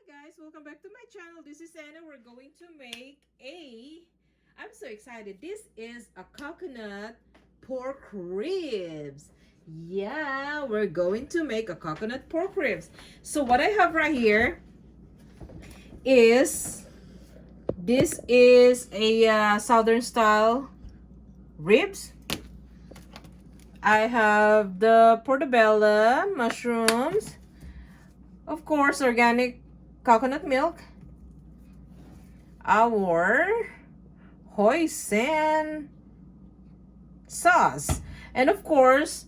Guys, welcome back to my channel. This is Anna. We're going to make I'm so excited. This is a coconut pork ribs. Yeah, we're going to make a coconut pork ribs. So what I have right here is this is a southern style ribs. I have the portobello mushrooms, of course, organic coconut milk, our hoisin sauce, and of course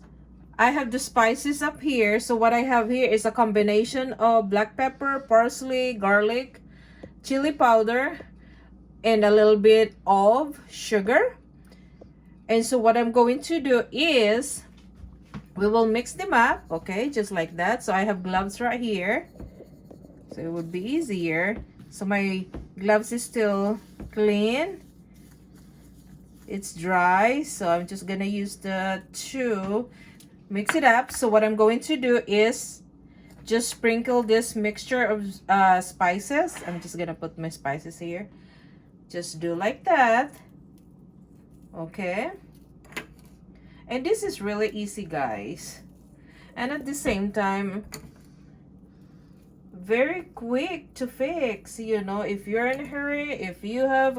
I have the spices up here. So what I have here is a combination of black pepper, parsley, garlic, chili powder, and a little bit of sugar. And so what I'm going to do is we will mix them up, okay, just like that. So I have gloves right here, so it would be easier. So my gloves is still clean, it's dry, so I'm just gonna use the to mix it up. So what I'm going to do is just sprinkle this mixture of spices. I'm just gonna put my spices here, just do like that, okay. And this is really easy, guys, and at the same time very quick to fix. You know, if you're in a hurry, if you have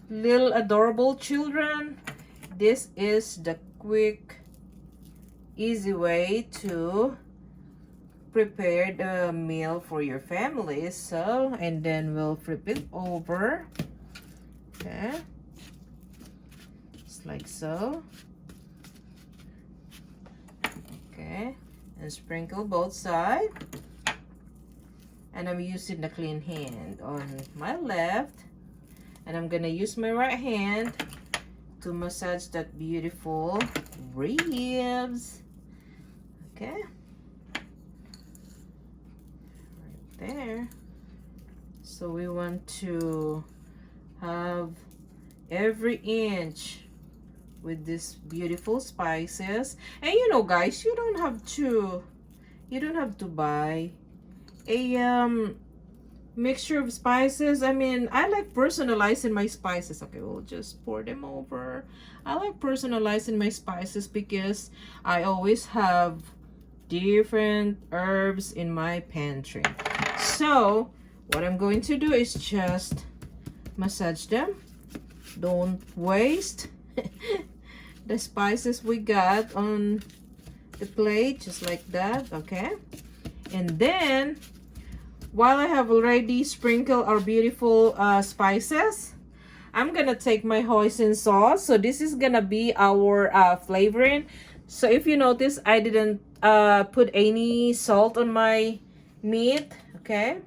little adorable children, this is the quick easy way to prepare the meal for your family. So, and then we'll flip it over, okay, just like so, okay, and sprinkle both sides. And I'm using the clean hand on my left, and I'm gonna use my right hand to massage that beautiful ribs, okay, right there. So we want to have every inch with these beautiful spices. And you know, guys, you don't have to buy a mixture of spices. I mean, I like personalizing my spices. Okay, we'll just pour them over. I like personalizing my spices because I always have different herbs in my pantry. So what I'm going to do is just massage them. Don't waste the spices we got on the plate, just like that, okay. And then while I have already sprinkled our beautiful spices, I'm gonna take my hoisin sauce. So this is gonna be our flavoring. So if you notice, I didn't put any salt on my meat, okay.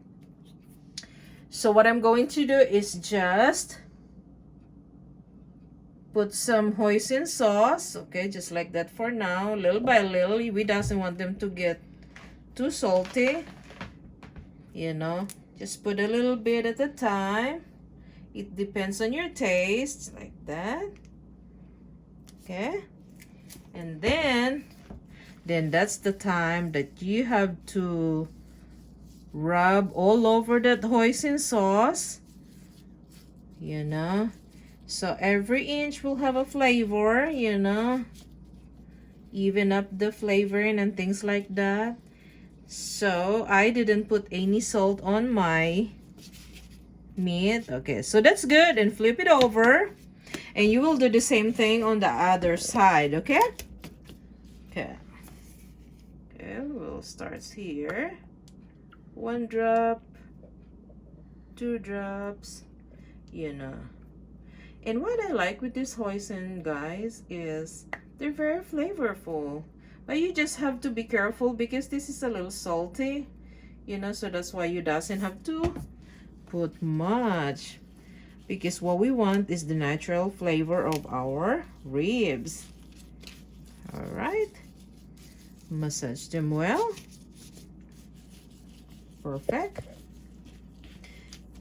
So what I'm going to do is just put some hoisin sauce, okay, just like that for now, little by little. We doesn't want them to get too salty, you know, just put a little bit at a time. It depends on your taste, like that, okay. And then that's the time that you have to rub all over that hoisin sauce, you know, so every inch will have a flavor, you know, even up the flavoring and things like that. So I didn't put any salt on my meat, okay, so that's good. And flip it over, and you will do the same thing on the other side, okay. Okay, we'll start here. 1 drop, 2 drops, you know. And what I like with this hoisin, guys, is they're very flavorful. But you just have to be careful because this is a little salty, you know, so that's why you doesn't have to put much, because what we want is the natural flavor of our ribs. All right, massage them well. Perfect.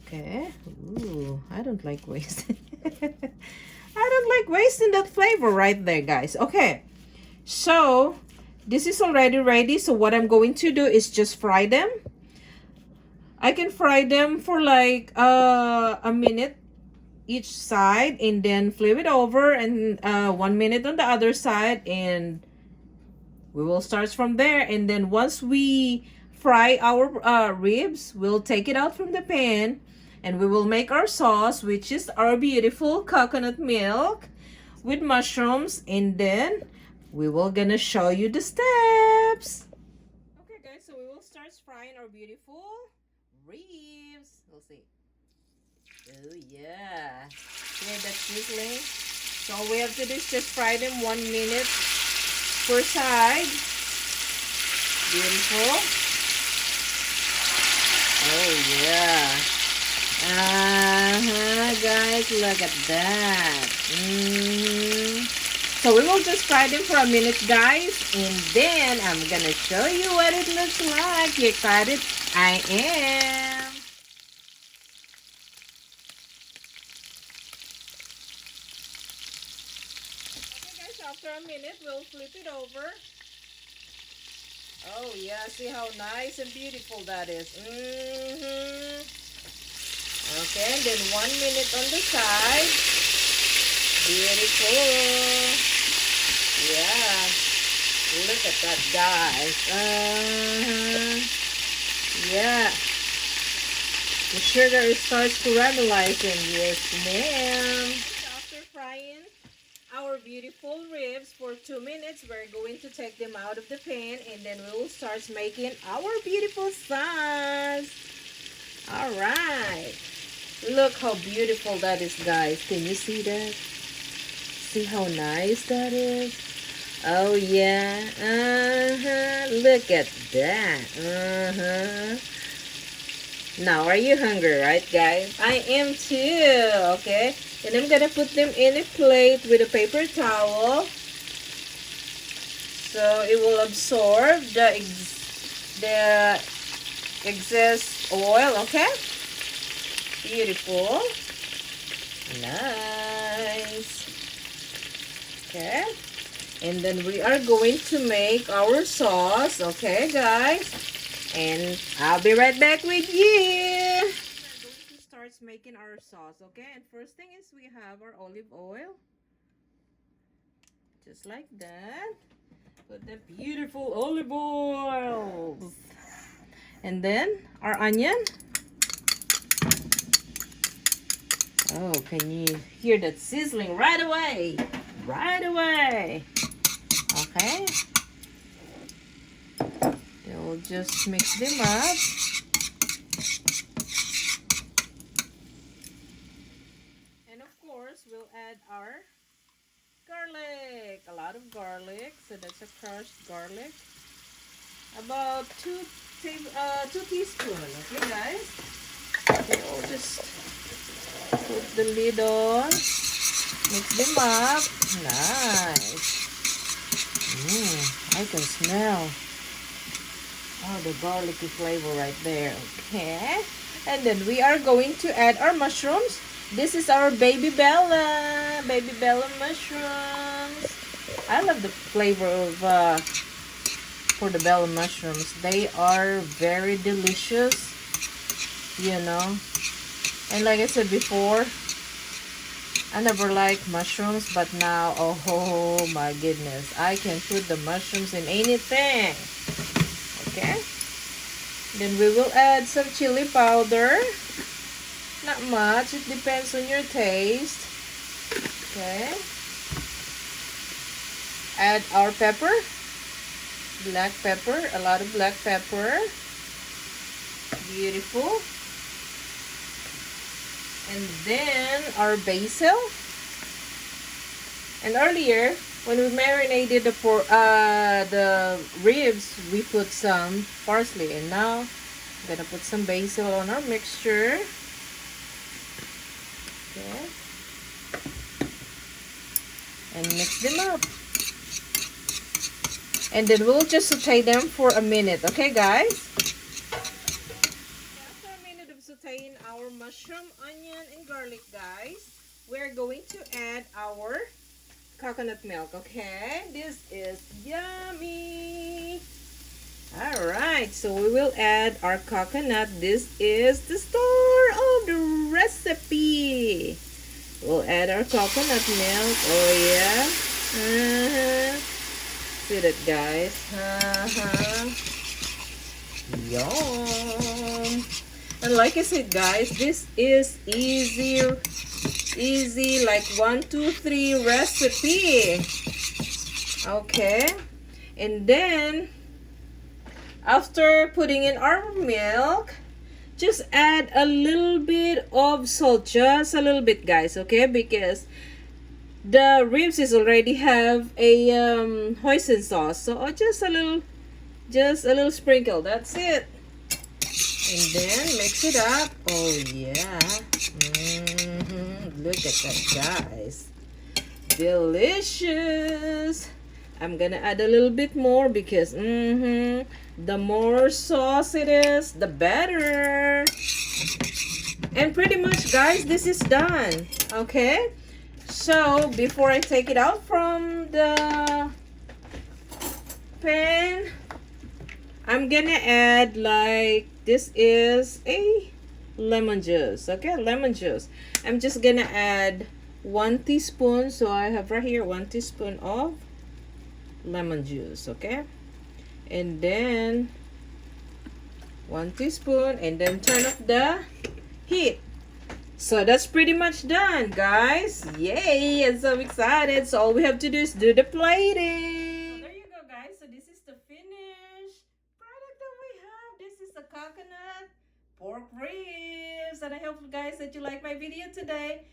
Okay. Ooh, I don't like wasting. I don't like wasting that flavor right there, guys. Okay, so this is already ready. So what I'm going to do is just fry them. I can fry them for like a minute each side, and then flip it over, and 1 minute on the other side, and we will start from there. And then once we fry our ribs, we'll take it out from the pan, and we will make our sauce, which is our beautiful coconut milk with mushrooms. And then we will gonna show you the steps. Okay guys, so we will start frying our beautiful ribs. We'll see. Oh yeah, hear that sizzling? So all we have to do is just fry them 1 minute per side. Beautiful. Oh yeah. Guys, look at that. So we will just fry them for a minute, guys, and then I'm gonna show you what it looks like. You excited? I am. Okay guys, after a minute, we'll flip it over. Oh yeah, see how nice and beautiful that is. Okay, and then 1 minute on the side. Beautiful. Yeah. Look at that, guys. Yeah. The sugar starts caramelizing. Yes, ma'am. After frying our beautiful ribs for 2 minutes, we're going to take them out of the pan, and then we will start making our beautiful sauce. All right. Look how beautiful that is, guys. Can you see that? See how nice that is? Oh yeah. Look at that. Now, are you hungry, right, guys? I am too. Okay. And I'm gonna put them in a plate with a paper towel, so it will absorb the excess oil. Okay. Beautiful. Nice. Okay. And then we are going to make our sauce. Okay, guys. And I'll be right back with you. We're going to start making our sauce. Okay. And first thing is we have our olive oil. Just like that. Put the beautiful olive oil. And then our onion. Oh, can you hear that sizzling right away? Right away. Okay. Then we'll just mix them up. And of course, we'll add our garlic. A lot of garlic. So that's a crushed garlic. About 2 teaspoons. Okay, guys? Okay, we'll just put the lid on, mix them up. Nice. I can smell the garlicky flavor right there. Okay. And then we are going to add our mushrooms. This is our baby bella mushrooms. I love the flavor of for the bella mushrooms. They are very delicious, you know. And like I said before, I never liked mushrooms, but now, oh my goodness, I can put the mushrooms in anything. Okay. Then we will add some chili powder. Not much, it depends on your taste. Okay. Add our pepper. Black pepper, a lot of black pepper. Beautiful. And then our basil. And earlier, when we marinated the ribs, we put some parsley. And now, I'm gonna put some basil on our mixture. Okay. And mix them up. And then we'll just saute them for a minute. Okay, guys? After a minute of sauteing our mushroom, onion, and garlic, guys, we're going to add our coconut milk. Okay, this is yummy. All right, so we will add our coconut. This is the star of the recipe. We'll add our coconut milk. Oh yeah. See that, guys? Yum. And like I said, guys, this is easy like 1 2 3 recipe. Okay, and then after putting in our milk, just add a little bit of salt, just a little bit, guys. Okay, because the ribs is already have a hoisin sauce, so just a little sprinkle. That's it. And then mix it up. Oh yeah. Look at that, guys. Delicious. I'm gonna add a little bit more because the more sauce it is, the better. And pretty much, guys, this is done. Okay, so before I take it out from the pan, I'm gonna add, like, this is a lemon juice. Okay, lemon juice. I'm just gonna add 1 teaspoon. So I have right here 1 teaspoon of lemon juice. Okay, and then 1 teaspoon, and then turn off the heat. So that's pretty much done, guys. Yay, I'm so excited. So all we have to do is do the plating. So there you go, guys. So this is the finished product that we have. This is the coconut pork ribs, and I hope, guys, that you like my video today.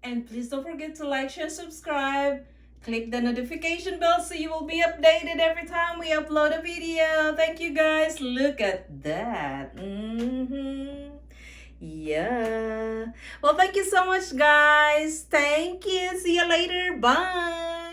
And please don't forget to like, share, subscribe. Click the notification bell so you will be updated every time we upload a video. Thank you, guys. Look at that. Yeah. Well, thank you so much, guys. Thank you. See you later. Bye.